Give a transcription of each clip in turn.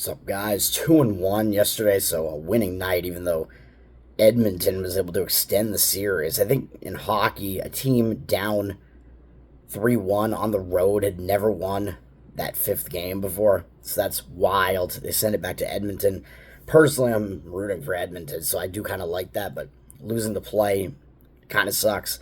What's up, guys? 2-1 yesterday, so a winning night, even though Edmonton was able to extend the series. I think in hockey, a team down 3-1 on the road had never won that fifth game before, so that's wild. They send it back to Edmonton. Personally, I'm rooting for Edmonton, so I do kind of like that, but losing the play kind of sucks.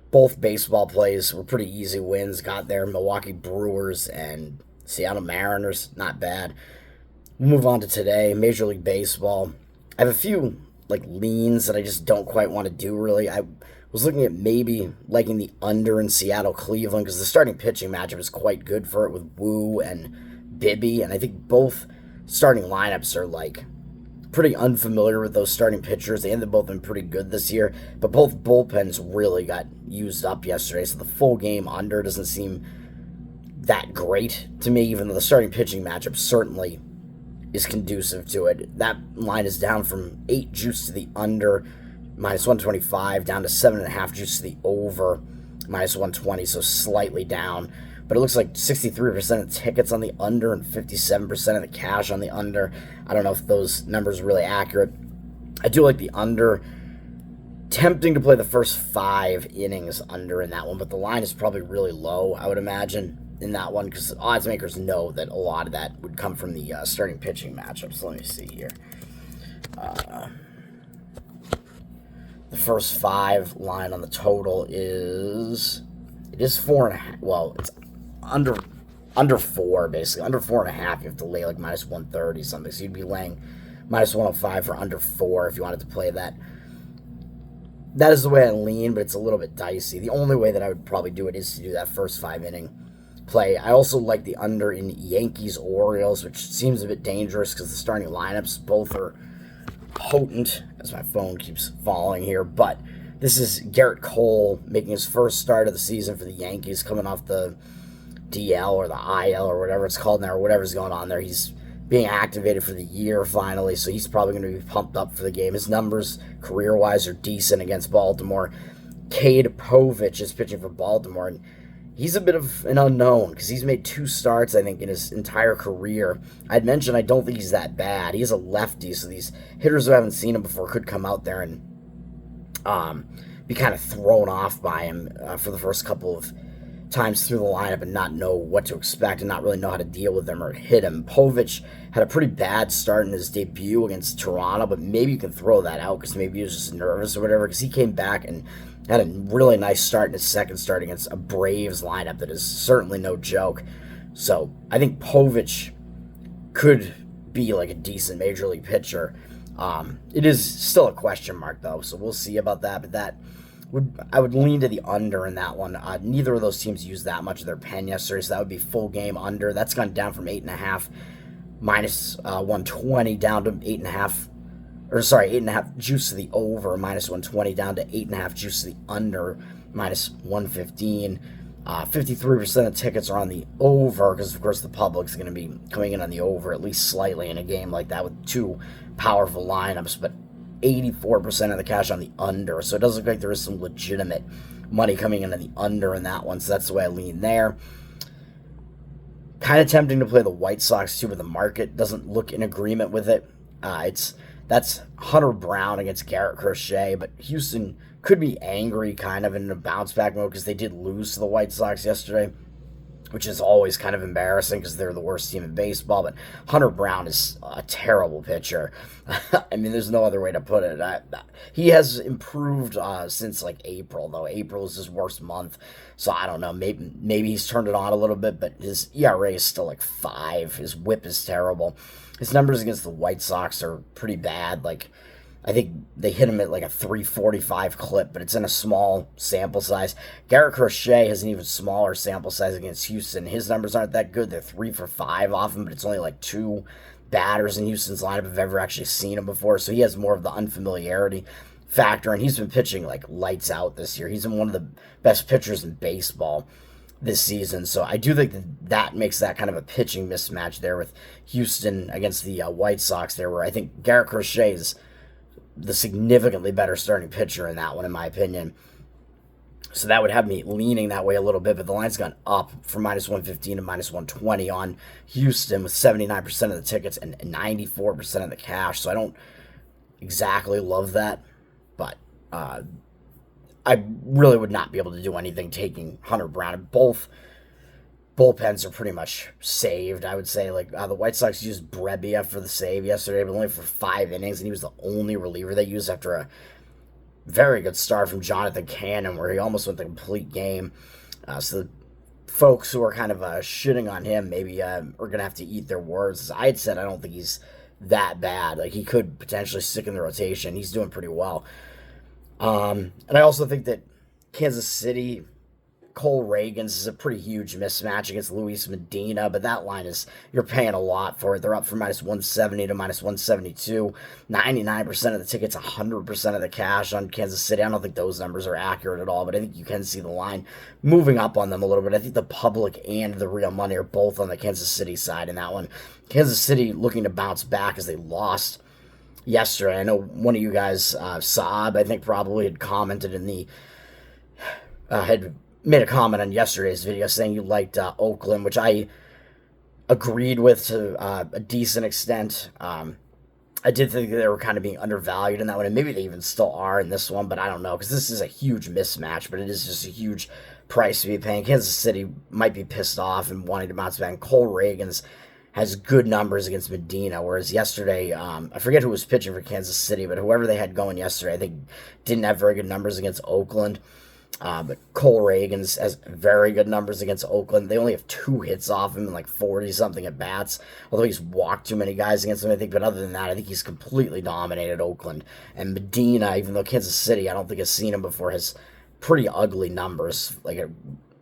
Both baseball plays were pretty easy wins. Got there, Milwaukee Brewers and Seattle Mariners, not bad. We'll move on to today, Major League Baseball. I have a few leans that I just don't quite want to do really. I was looking at maybe liking the under in Seattle Cleveland because the starting pitching matchup is quite good for it with Woo and Bibby, and I think both starting lineups are pretty unfamiliar with those starting pitchers. They've both been pretty good this year, but both bullpens really got used up yesterday, so the full game under doesn't seem that great to me, even though the starting pitching matchup certainly is conducive to it. That line is down from 8 juice to the under, minus 125, down to 7.5 juice to the over, minus 120, so slightly down. But it looks like 63% of tickets on the under and 57% of the cash on the under. I don't know if those numbers are really accurate. I do like the under. Tempting to play the first 5 innings under in that one, but the line is probably really low, I would imagine, in that one, because odds makers know that a lot of that would come from the starting pitching matchups. So let me see here. The first 5 line on the total is 4.5. Well, it's under 4 basically, under 4.5. You have to lay minus 130 something. So you'd be laying minus 105 for under 4 if you wanted to play that. That is the way I lean, but it's a little bit dicey. The only way that I would probably do it is to do that first 5 inning play. I also like the under in Yankees-Orioles, which seems a bit dangerous because the starting lineups both are potent, as my phone keeps falling here. But this is Garrett Cole making his first start of the season for the Yankees, coming off the DL or the IL or whatever it's called now, or whatever's going on there. He's being activated for the year finally, so he's probably going to be pumped up for the game. His numbers, career-wise, are decent against Baltimore. Cade Povich is pitching for Baltimore, and he's a bit of an unknown because he's made 2 starts, I think, in his entire career. I'd mentioned I don't think he's that bad. He's a lefty, so these hitters who haven't seen him before could come out there and be kind of thrown off by him for the first couple of times through the lineup and not know what to expect and not really know how to deal with them or hit him. Povich had a pretty bad start in his debut against Toronto, but maybe you can throw that out because maybe he was just nervous or whatever, because he came back and had a really nice start in his second start against a Braves lineup that is certainly no joke. So I think Povich could be a decent major league pitcher. It is still a question mark though, so we'll see about that. But I would lean to the under in that one. Neither of those teams used that much of their pen yesterday, so that would be full game under. That's gone down from 8.5 minus 120 down to 8.5 juice to the over, minus 120, down to 8.5 juice to the under, minus 115. 53% of tickets are on the over because, of course, the public's going to be coming in on the over at least slightly in a game like that with 2 powerful lineups, but 84% of the cash on the under. So it does look like there is some legitimate money coming in on the under in that one, so that's the way I lean there. Kind of tempting to play the White Sox too, but the market doesn't look in agreement with it. That's Hunter Brown against Garrett Crochet, but Houston could be angry kind of in a bounce back mode because they did lose to the White Sox yesterday, which is always kind of embarrassing because they're the worst team in baseball. But Hunter Brown is a terrible pitcher. I mean, there's no other way to put it. He has improved since April, though. April is his worst month, so I don't know. Maybe he's turned it on a little bit, but his ERA is still 5. His WHIP is terrible. His numbers against the White Sox are pretty bad. I think they hit him at a 345 clip, but it's in a small sample size. Garrett Crochet has an even smaller sample size against Houston. His numbers aren't that good. They're 3 for 5 off him, but it's only 2 batters in Houston's lineup have ever actually seen him before, so he has more of the unfamiliarity factor, and he's been pitching lights out this year. He's been one of the best pitchers in baseball this season, so I do think that makes that kind of a pitching mismatch there with Houston against the White Sox there, where I think Garrett Crochet is the significantly better starting pitcher in that one, in my opinion. So that would have me leaning that way a little bit, but the line's gone up from -115 to -120 on Houston with 79% of the tickets and 94% of the cash. So I don't exactly love that, but I really would not be able to do anything taking Hunter Brown. Both bullpens are pretty much saved, I would say. Like the White Sox used Brebbia for the save yesterday, but only for 5 innings, and he was the only reliever they used after a very good start from Jonathan Cannon, where he almost went the complete game. So the folks who are kind of shitting on him maybe are going to have to eat their words. As I had said, I don't think he's that bad. Like, he could potentially stick in the rotation. He's doing pretty well. And I also think that Kansas City, Cole Reagans is a pretty huge mismatch against Luis Medina, but that line is, you're paying a lot for it. They're up from -170 to -172. 99% of the tickets, 100% of the cash on Kansas City. I don't think those numbers are accurate at all, but I think you can see the line moving up on them a little bit. I think the public and the real money are both on the Kansas City side in that one. Kansas City looking to bounce back as they lost yesterday. I know one of you guys, Saab, I think probably had commented in the, had made a comment on yesterday's video saying you liked Oakland, which I agreed with to a decent extent. I did think they were kind of being undervalued in that one, and maybe they even still are in this one, but I don't know, because this is a huge mismatch, but it is just a huge price to be paying. Kansas City might be pissed off and wanting to bounce back. Cole Reagans has good numbers against Medina, whereas yesterday, I forget who was pitching for Kansas City, but whoever they had going yesterday, I think didn't have very good numbers against Oakland. But Cole Reagans has very good numbers against Oakland. They only have 2 hits off him and like 40-something at bats, although he's walked too many guys against him, I think. But other than that, I think he's completely dominated Oakland. And Medina, even though Kansas City, I don't think has seen him before, has pretty ugly numbers, like a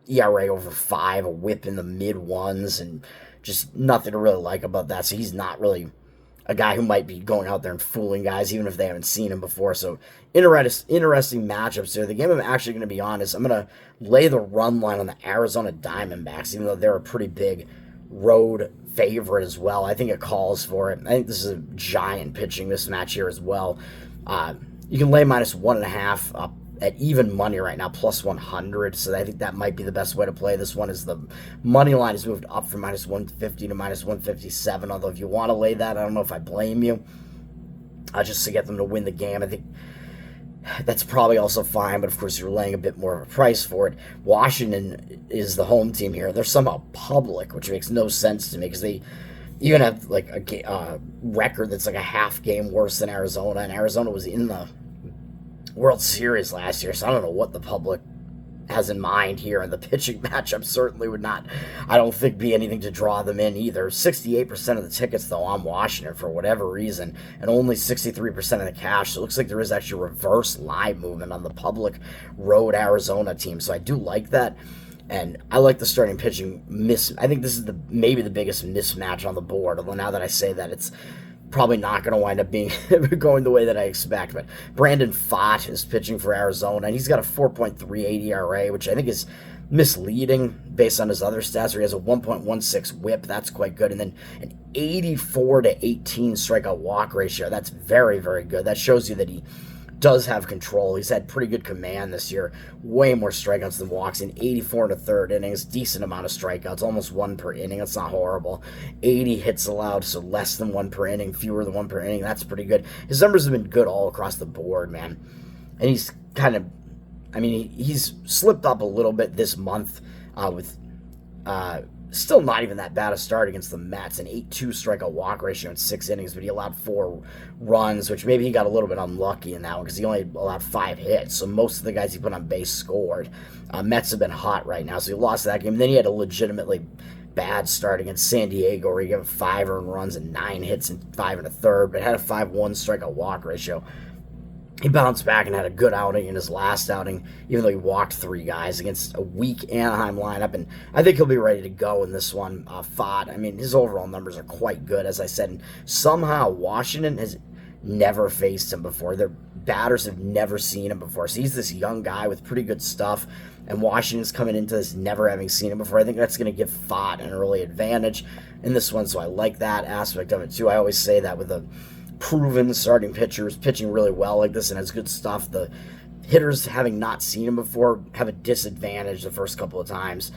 ERA over 5, a whip in the mid-1s, and just nothing to really like about that. So he's not really a guy who might be going out there and fooling guys, even if they haven't seen him before. So interesting matchups here. The game I'm actually going to be on is I'm going to lay the run line on the Arizona Diamondbacks, even though they're a pretty big road favorite as well. I think it calls for it. I think this is a giant pitching mismatch here as well. You can lay -1.5 up at even money right now, +100. So I think that might be the best way to play this one. Is the money line has moved up from -150 to -157. Although if you want to lay that, I don't know if I blame you. Just to get them to win the game, I think that's probably also fine. But of course, you're laying a bit more of a price for it. Washington is the home team here. They're somehow public, which makes no sense to me because they even have like a record that's like a half game worse than Arizona, and Arizona was in the World Series last year, so I don't know what the public has in mind here. And the pitching matchup certainly would not, I don't think, be anything to draw them in either. 68% of the tickets, though, on Washington for whatever reason, and only 63% of the cash. So it looks like there is actually reverse line movement on the public road Arizona team. So I do like that. And I like the starting pitching I think this is maybe the biggest mismatch on the board. Although now that I say that, it's probably not going to wind up being going the way that I expect. But Brandon Pfaadt is pitching for Arizona, and he's got a 4.38 ERA, which I think is misleading based on his other stats. Where he has a 1.16 whip. That's quite good. And then an 84-18 strikeout walk ratio. That's very, very good. That shows you that he does have control. He's had pretty good command this year. Way more strikeouts than walks in 84 1/3 innings. Decent amount of strikeouts, almost 1 per inning. That's not horrible. 80 hits allowed, so less than 1 per inning, fewer than 1 per inning. That's pretty good. His numbers have been good all across the board, man. And he's kind of, he's slipped up a little bit this month with still not even that bad a start against the Mets. An 8.2 strikeout walk ratio in 6 innings, but he allowed 4 runs, which maybe he got a little bit unlucky in that one because he only allowed 5 hits. So most of the guys he put on base scored. Mets have been hot right now, so he lost that game. Then he had a legitimately bad start against San Diego where he gave 5 earned runs and 9 hits in 5 1/3, but had a 5.1 strikeout walk ratio. He bounced back and had a good outing in his last outing, even though he walked 3 guys against a weak Anaheim lineup. And I think he'll be ready to go in this one. Pfaadt, his overall numbers are quite good, as I said. And somehow Washington has never faced him before. Their batters have never seen him before. So he's this young guy with pretty good stuff. And Washington's coming into this never having seen him before. I think that's going to give Pfaadt an early advantage in this one. So I like that aspect of it, too. I always say that with a proven starting pitchers pitching really well like this and has good stuff, the hitters, having not seen him before, have a disadvantage the first couple of times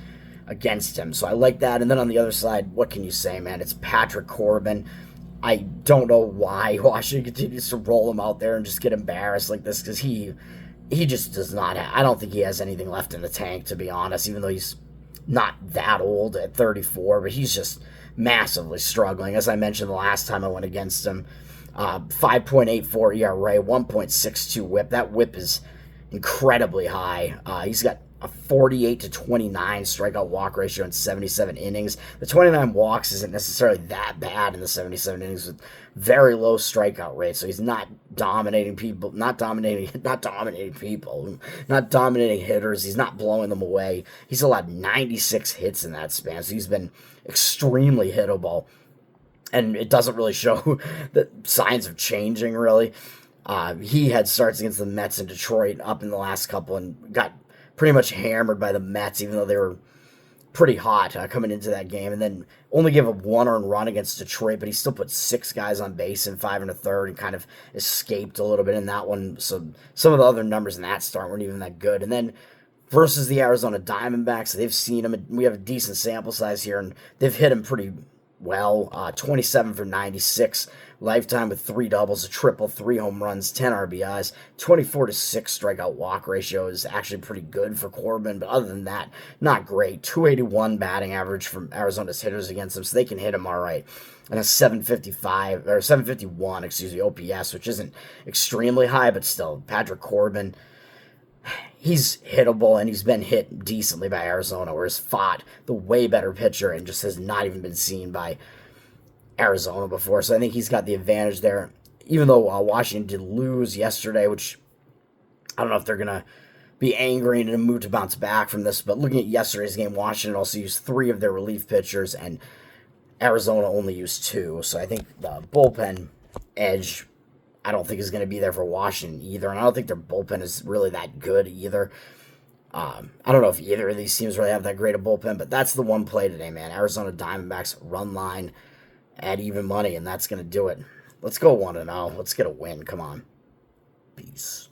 against him. So I like that. And then on the other side, what can you say, man? It's Patrick Corbin. I don't know why Washington continues to roll him out there and just get embarrassed like this, because he just does not have, I don't think he has anything left in the tank, to be honest, even though he's not that old at 34, but he's just massively struggling. As I mentioned the last time I went against him, 5.84 ERA, 1.62 whip. That whip is incredibly high. He's got a 48 to 29 strikeout walk ratio in 77 innings. The 29 walks isn't necessarily that bad in the 77 innings, with very low strikeout rate. So he's not dominating people, not dominating hitters. He's not blowing them away. He's allowed 96 hits in that span. So he's been extremely hittable. And it doesn't really show the signs of changing, really. He had starts against the Mets in Detroit up in the last couple and got pretty much hammered by the Mets, even though they were pretty hot coming into that game. And then only gave up one earned run against Detroit, but he still put 6 guys on base in 5 1/3 and kind of escaped a little bit in that one. So some of the other numbers in that start weren't even that good. And then versus the Arizona Diamondbacks, they've seen him. We have a decent sample size here, and they've hit him pretty well. 27 for 96 lifetime with 3 doubles, a triple, 3 home runs, 10 RBIs, 24 to 6 strikeout walk ratio is actually pretty good for Corbin, but other than that, not great. 281 batting average from Arizona's hitters against him, so they can hit him all right. And a 751, OPS, which isn't extremely high, but still, Patrick Corbin, he's hittable, and he's been hit decently by Arizona, whereas fought the way better pitcher and just has not even been seen by Arizona before. So I think he's got the advantage there, even though Washington did lose yesterday, which I don't know if they're going to be angry and in a mood to bounce back from this. But looking at yesterday's game, Washington also used 3 of their relief pitchers, and Arizona only used 2. So I think the bullpen edge, I don't think is going to be there for Washington either. And I don't think their bullpen is really that good either. I don't know if either of these teams really have that great a bullpen, but that's the one play today, man. Arizona Diamondbacks run line at even money, and that's going to do it. Let's go 1-0. Let's get a win. Come on. Peace.